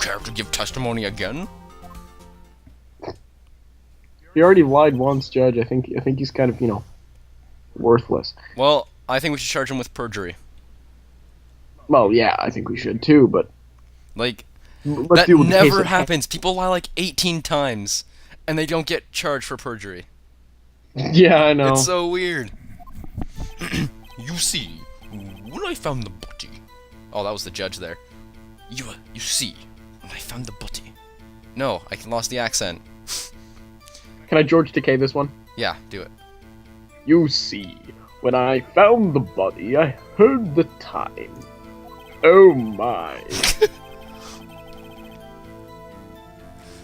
care to give testimony again? He already lied once, Judge. I think he's kind of, worthless. Well, I think we should charge him with perjury. Well, yeah, I think we should too, but Like, let's that deal with the case never at hand. happens. People lie like 18 times, and they don't get charged for perjury. Yeah, I know. It's so weird. You see, when I found the body... Oh, that was the judge there. You see, when I found the body... No, I lost the accent. Can I George Takei this one? Yeah, do it. You see, when I found the body, I heard the time. Oh my.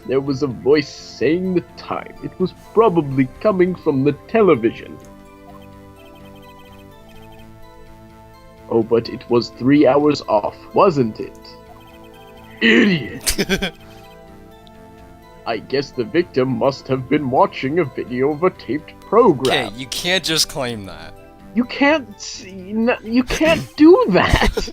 There was a voice saying the time. It was probably coming from the television. Oh, but it was 3 hours off, wasn't it? Idiot! I guess the victim must have been watching a video of a taped program. Okay, you can't just claim that. You can't you can't do that.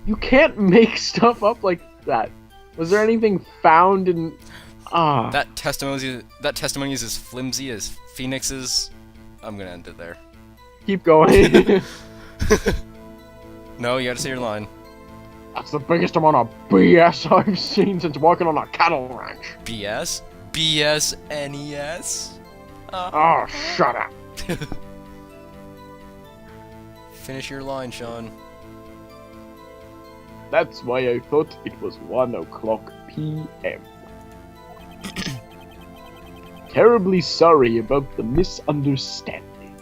You can't make stuff up like that. Was there anything found in That testimony is as flimsy as Phoenix's. I'm gonna end it there. Keep going. No, you gotta say your line. That's the biggest amount of BS I've seen since working on a cattle ranch. BS? BS NES? Oh, shut up. Finish your line, Sean. That's why I thought it was 1 o'clock p.m. Terribly sorry about the misunderstanding.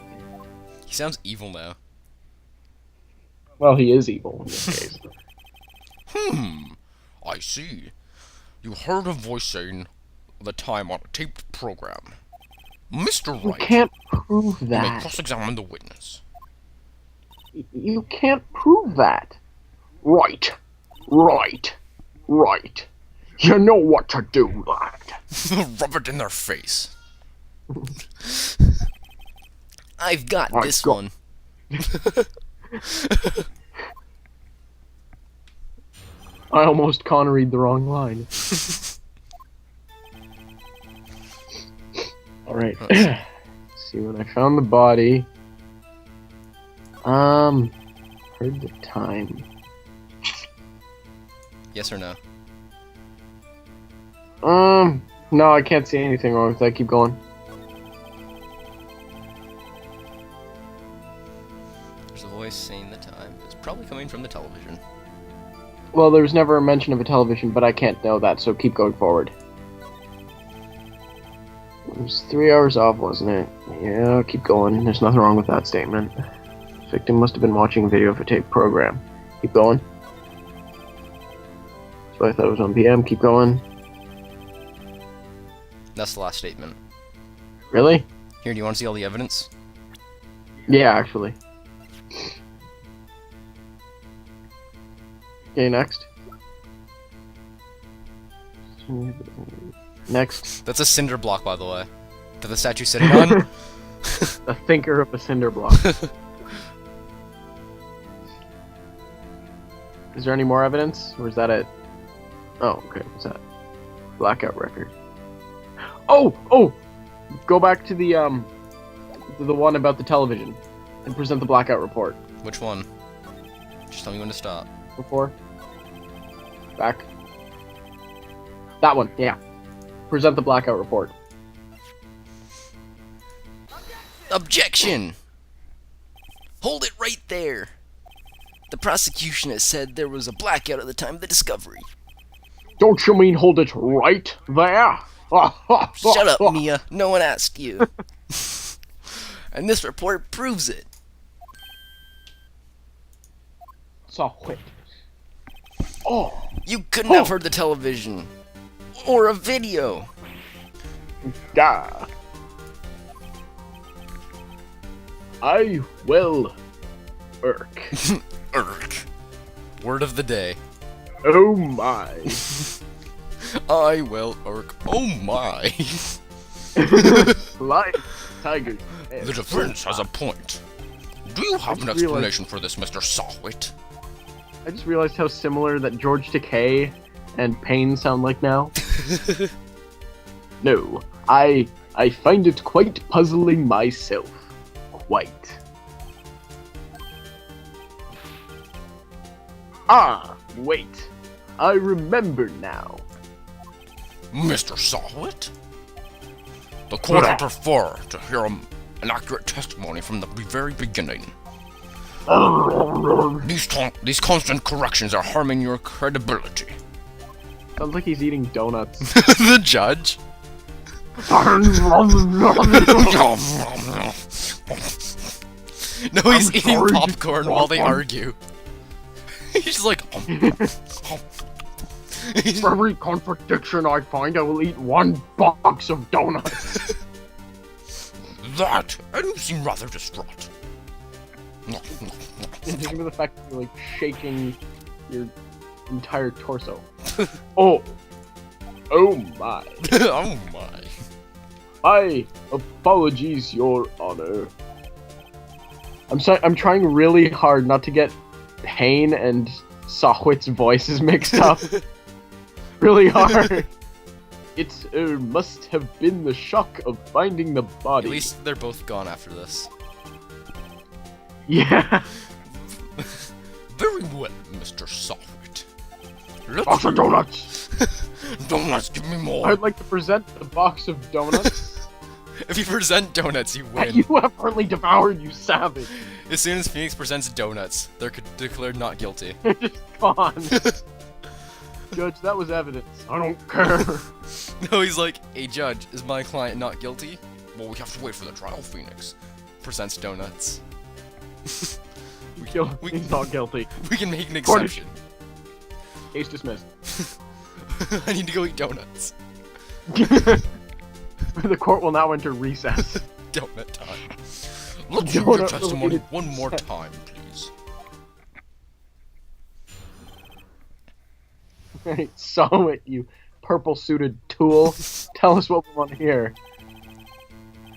He sounds evil now. Well, he is evil in this case. I see. You heard a voice saying the time on a taped program. Mr. You Wright, can't prove you may that. cross-examine the witness. You can't prove that. Right. You know what to do, lad. Rub it in their face. I've got My this God. one. I almost Connery'd the wrong line. Alright. See, when I found the body... Heard the time. Yes or no? No, I can't see anything wrong with that. Keep going. There's a voice saying the time. It's probably coming from the television. Well, there was never a mention of a television, but I can't know that, so keep going forward. It was 3 hours off, wasn't it? Yeah, keep going. There's nothing wrong with that statement. Victim must have been watching a video of a taped program. Keep going. So I thought it was 1 p.m. Keep going. That's the last statement. Really? Here, do you want to see all the evidence? Yeah, actually. Okay, next. Next. That's a cinder block, by the way. That the statue's sitting on. A thinker of a cinder block. Is there any more evidence? Or is that it? Oh, okay, what's that? Blackout record. Oh! Go back to the one about the television. And present the blackout report. Which one? Just tell me when to stop. Before. Back. That one, yeah. Present the blackout report. Objection! Hold it right there. The prosecution has said there was a blackout at the time of the discovery. Don't you mean hold it right there? Shut up, Mia. No one asked you. And this report proves it. So quick. Oh. You couldn't have heard the television. Or a video. Gah. I will irk. Irk. Word of the day. Oh my. I will irk. Oh my. Lion, tigers. The defense has a point. Do you have an explanation for this, Mr. Sawit? I just realized how similar that George Takei and pain sound like now? No, I find it quite puzzling myself. Quite. Ah, wait. I remember now. Mr. Sawwit? The court would prefer to hear an accurate testimony from the very beginning. These constant corrections are harming your credibility. Sounds like he's eating donuts. The judge? No, he's eating popcorn while they argue. He's like... For every contradiction I find, I will eat one box of donuts. That, and you seem rather distraught. Think of the fact that you're like shaking your entire torso. Oh my. Oh my. My apologies, Your Honor. I'm trying really hard not to get Pain and Sawwit's voices mixed up. Really hard. It must have been the shock of finding the body. At least they're both gone after this. Yeah. Very well, Mr. Sawwit. Box of donuts! Donuts, give me more! I'd like to present the box of donuts. If you present donuts, you win. You have currently devoured, you savage. As soon as Phoenix presents donuts, they're declared not guilty. They're just gone. Judge, that was evidence. I don't care. No, he's like, hey judge, is my client not guilty? Well, we have to wait for the trial, Phoenix. Presents donuts. He's not guilty. We can make an exception. Case dismissed. I need to go eat donuts. The court will now enter recess. Donut time. Let's hear your testimony one more time, please. Right, so it, you purple-suited tool. Tell us what we want to hear.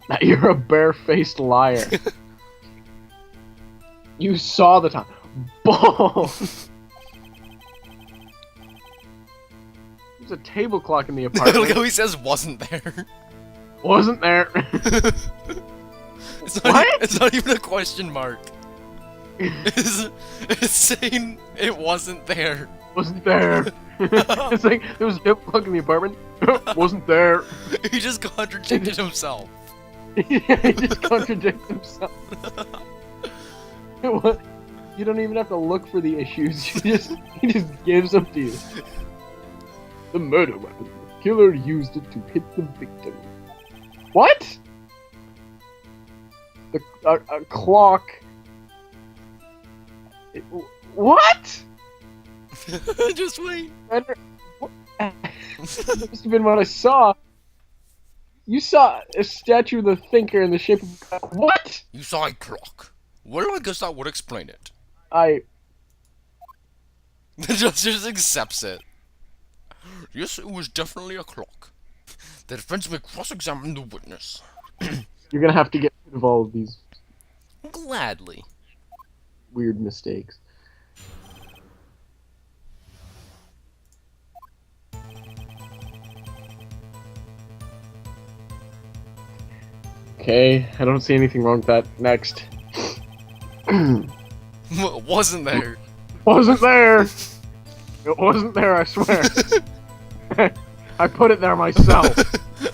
That you're a bare-faced liar. You saw the time. Bull! There's a table clock in the apartment. Look how he says wasn't there. Wasn't there. It's not even a question mark. It's saying it wasn't there. Wasn't there. It's like, there was a table clock in the apartment. Wasn't there. He just contradicted himself. Yeah, he just contradicts himself. What? You don't even have to look for the issues. He just gives them to you. The murder weapon. The killer used it to hit the victim. What? A clock. What? Just wait. That must have been what I saw. You saw a statue of the thinker in the shape of... What? You saw a clock. Well, I guess that would explain it. The judge just accepts it. Yes, it was definitely a clock. The defense may cross-examine the witness. You're gonna have to get rid of all of these Gladly. weird mistakes. Okay, I don't see anything wrong with that. Next. Wasn't there. Wasn't there! It wasn't there, I swear. I put it there myself.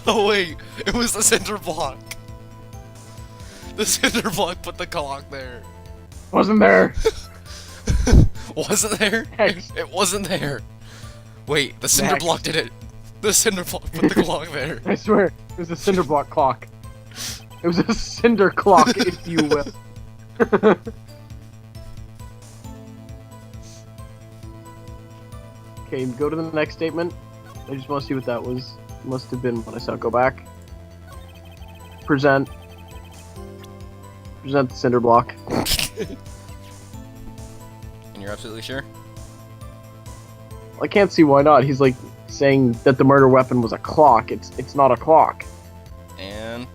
Oh wait, it was the cinder block. The cinder block put the clock there. Wasn't there. Wasn't there? Next. It wasn't there. Wait, the cinder Next. block did it. The cinder block put the clock there. I swear, it was a cinder block clock. It was a cinder clock, if you will. Okay, go to the next statement. I just want to see what that was. Must have been what I saw. Go back. Present. Present the cinder block. And you're absolutely sure? I can't see why not. He's like saying that the murder weapon was a clock. It's not a clock. And...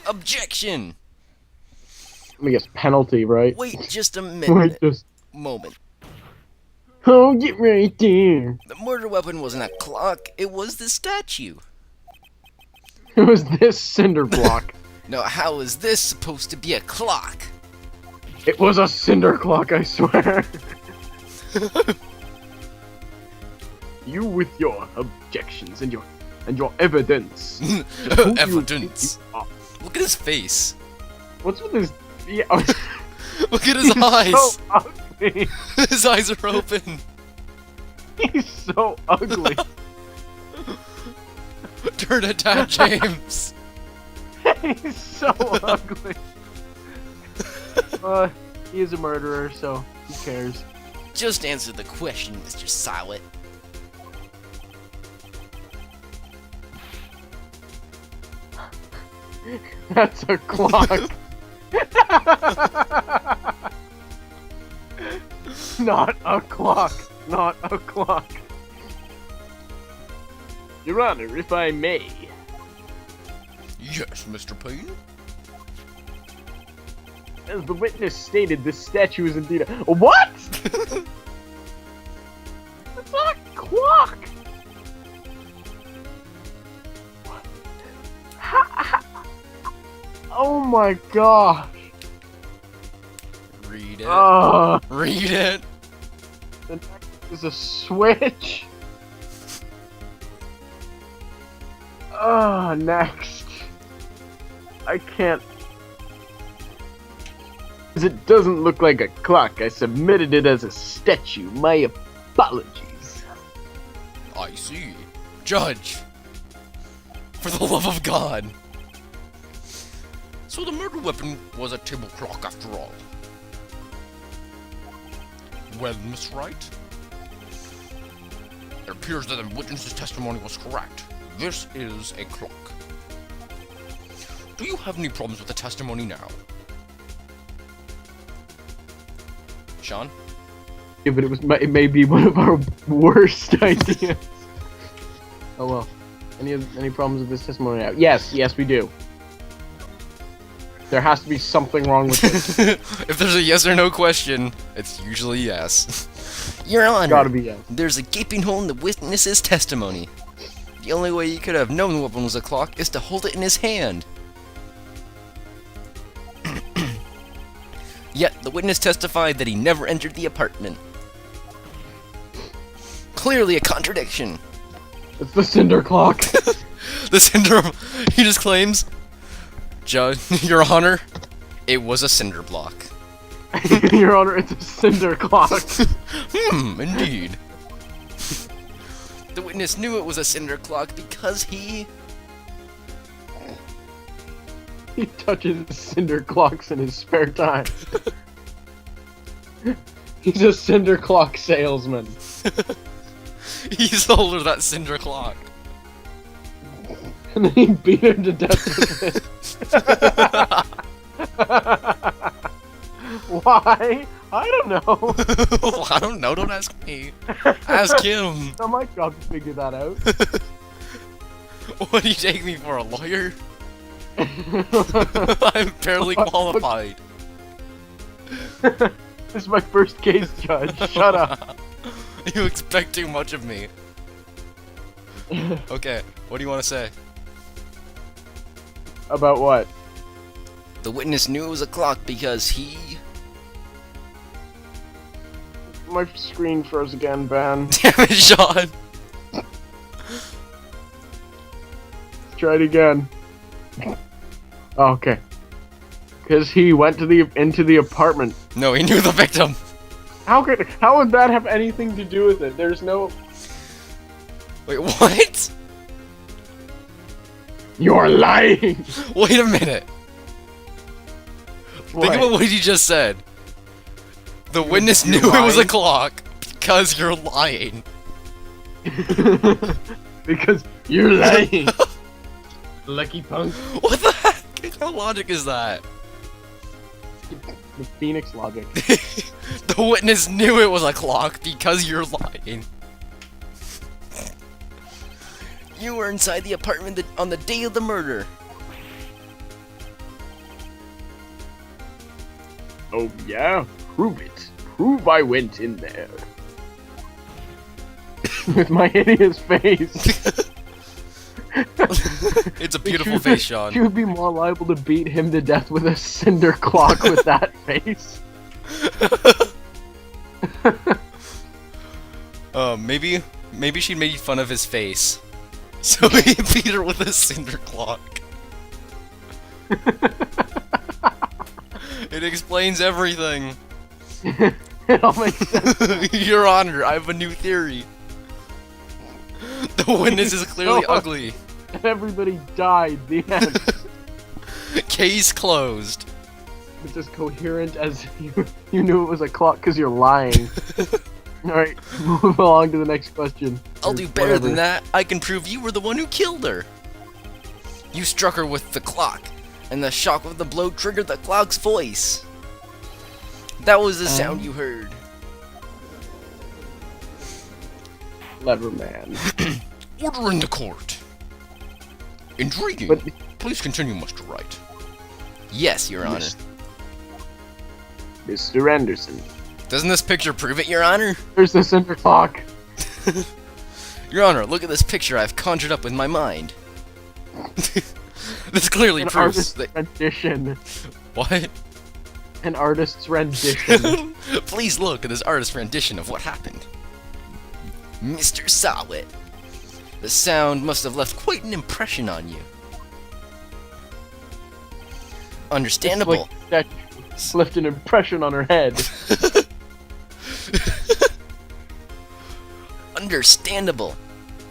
objection! Let me guess, penalty, right? Wait just a Wait, minute. just... Moment. Oh, get right there. The murder weapon wasn't a clock, it was the statue. It was this cinder block. Now, how is this supposed to be a clock? It was a cinder clock, I swear. You with your objections and your evidence. Evidence. Look at his face. What's with his? Yeah, Look at his eyes. so ugly. His eyes are open. He's so ugly. Turn it down, James. He's so ugly. He is a murderer, so who cares? Just answer the question, Mr. Silent. That's a clock. Not a clock. Not a clock. Your Honor, if I may. Yes, Mr. Payne. As the witness stated, this statue is indeed a— What?! It's not a clock! Oh my gosh! Read it. Uh, Read it. the next is a switch. Next. I can't. As it doesn't look like a clock, I submitted it as a statue. My apologies. I see. Judge. For the love of God. So the murder weapon was a table clock after all. Well, Miss Wright? It appears that the witness's testimony was correct. This is a clock. Do you have any problems with the testimony now? Sean? Yeah, but it may be one of our worst ideas. Oh well. Any problems with this testimony now? Yes, we do. There has to be something wrong with this. If there's a yes or no question, it's usually yes. Your Honor, Gotta be yes. there's a gaping hole in the witness's testimony. The only way you could have known the weapon was a clock is to hold it in his hand. Yet, the witness testified that he never entered the apartment. Clearly a contradiction. It's the cinder clock. The cinder... He just claims... Judge, Your Honor, it was a cinder block. Your Honor, it's a cinder clock. Indeed. The witness knew it was a cinder clock because he touches cinder clocks in his spare time. He's a cinder clock salesman. he sold her that cinder clock. And then he beat her to death with it. Why? I don't know. I don't know, don't ask me. Ask him. It's not my job to figure that out. What do you take me for, a lawyer? I'm barely qualified. This is my first case, Judge. Shut up. You expect too much of me. Okay, what do you want to say? About what? The witness knew it was a clock because he... My screen froze again, Ben. Damn it, Sean! Try it again. Oh, okay. Because he went to into the apartment. No, he knew the victim. How would that have anything to do with it? There's no... Wait, what? You're lying! Wait a minute. What? Think about what you just said. The witness knew lying? it was a clock because you're lying. Because you're lying. Lucky punk. What the heck? What kind of logic is that? The Phoenix logic. The witness knew it was a clock because you're lying. You were inside the apartment on the day of the murder. Oh yeah? Prove it. Prove I went in there. with my hideous face. It's a beautiful face, Sean. You would be more liable to beat him to death with a cinder clock with that face. Maybe she made fun of his face, so he beat her with a cinder clock. It explains everything. It all makes sense. Your Honor, I have a new theory. The witness is clearly ugly. Everybody died. The end. Case closed. It's as coherent as you knew it was a clock because you're lying. Alright, move along to the next question. I'll do better than that. I can prove you were the one who killed her. You struck her with the clock, and the shock of the blow triggered the clock's voice. That was the sound you heard. Clever man. Order in the court. Intriguing. But please continue, Mr. Wright. Yes, Your Honor. Mr. Anderson. Doesn't this picture prove it, Your Honor? There's the cinder clock. Your Honor, look at this picture I've conjured up with my mind. This clearly An proves artist's that... rendition. What? An artist's rendition. Please look at this artist's rendition of what happened. Mr. Sawit. The sound must have left quite an impression on you. Understandable. It's like that left an impression on her head. Understandable.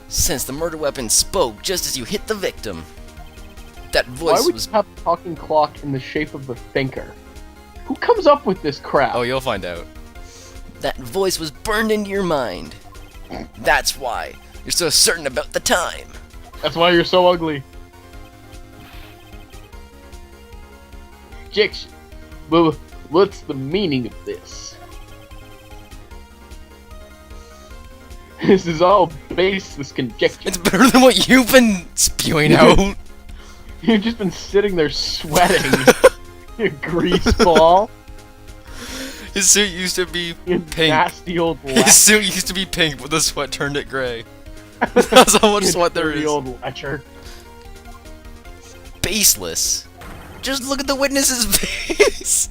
Since the murder weapon spoke just as you hit the victim. That Why voice would was... you have a talking clock in the shape of the thinker? Who comes up with this crap? Oh, you'll find out. That voice was burned into your mind. That's why you're so certain about the time. That's why you're so ugly. Objection. Well, what's the meaning of this? This is all baseless conjecture. It's better than what you've been spewing out. You've just been sitting there sweating. You grease ball. His suit used to be You pink. nasty old His suit used to be pink, but the sweat turned it gray. That's how much sweat there is. old lecher. Baseless. Just look at the witness's face.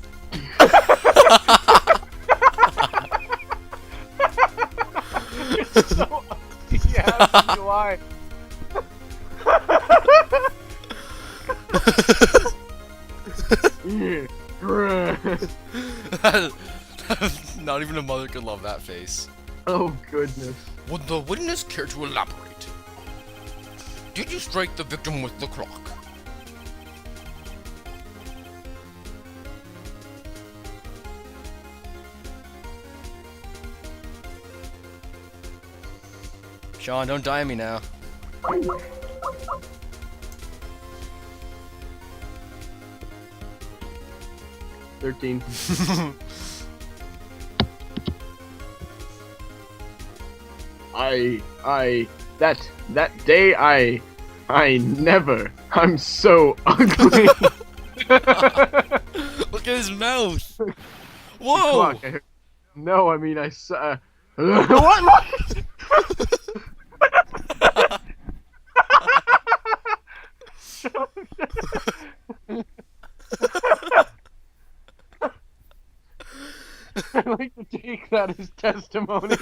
So, yeah, you are. Not even a mother could love that face. Oh goodness. Would the witness care to elaborate? Did you strike the victim with the clock? Sean, don't die on me now. $13. That day I never. I'm so ugly. Look at his mouth. Whoa! No, I mean I saw. What? I'd like to take that as testimony.